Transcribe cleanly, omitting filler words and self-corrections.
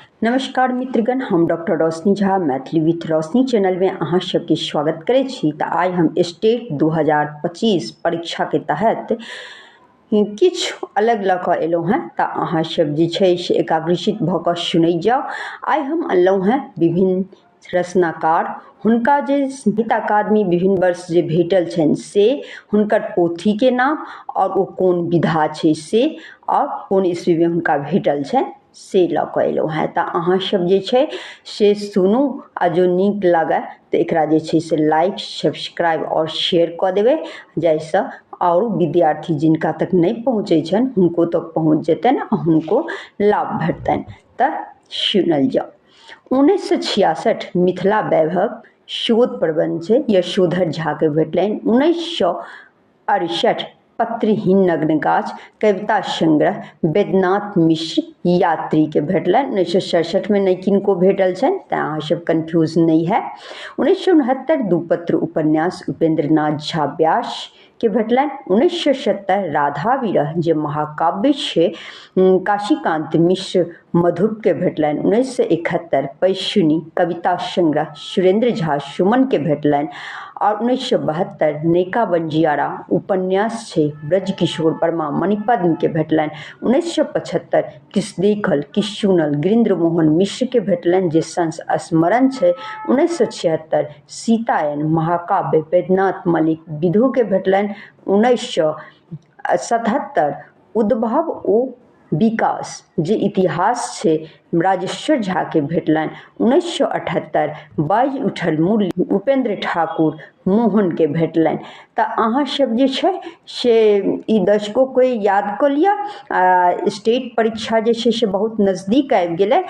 नमस्कार मित्रगण, हम डॉक्टर रोशनी झा मैथिली विथ रोशनी चैनल में अहाँ सबके स्वागत करै छी। तऽ आइ हम स्टेट 2025 परीक्षा के तहत किछु अलग लऽ कऽ एलहुँ हैं। तऽ अहाँ सब जे छै से एकाग्रचित भऽ कऽ सुनै जाउ। आइ हम अनलहुँ हैं विभिन्न रचनाकार, हुनका जे साहित्य अकादमी विभिन्न वर्ष जे भेटल छनि से हुनकर पोथी के नाम और ओ कोन विधा छै से और कोन ईस्वी में हुनका भेटल छनि से लऽ कऽ एलहुँ हैं। तऽ अहाँ सब जे छै से सुनू आ जो नीक लागय तऽ एकरा जे छै से लाइक, सब्सक्राइब और शेयर कऽ देबै, जाहिसँ और विद्यार्थी जिनका तक नहीं पहुँचे छनि हुनको तक पहुँच जेतनि आ हुनको लाभ भेटतनि। तऽ सुनल जाउ। 1966 मिथिला वैभव शोध प्रबंध छै यशोधर झा के भेटलनि। 1968 पत्रहीन नग्न गाछ कविता संग्रह वैद्यनाथ मिश्र यात्री के भेटलनि। 1967 में नहीं किनको भेटल छनि, तेँ अहाँ सब कन्फ्यूज नहीं है। 1969 दूपत्र उपन्यास उपेंद्रनाथ झा व्यास के भेटलनि। 1970 राधा विरह जे महाकाव्य छै काशीकांत मिश्र मधुप के भेटलनि। 1971 पैशुनी कविता संग्रह सुरेंद्र झा सुमन के भेटलनि। और 1972 नेका बंजियारा उपन्यास छै ब्रजकिशोर वर्मा मणिपद्म के भेटलनि। 1975 किस देखल किस सुनल गिरीन्द्र मोहन मिश्र के भेटलनि जे संस्मरण छै। 1976 सीतायन महाकाव्य वैद्यनाथ मलिक विधु के भेटलनि। 1977 उद्भव ओ विकास जे इतिहास छै राजेश्वर झा के भेटलनि। 1978 बाजि उठल मूल्य उपेंद्र ठाकुर मोहन के भेटलनि। तऽ अहाँ सब जे छै से ई दशको कोई याद कऽ लिअ। स्टेट परीक्षा जे छै से बहुत नजदीक आबि गेलै।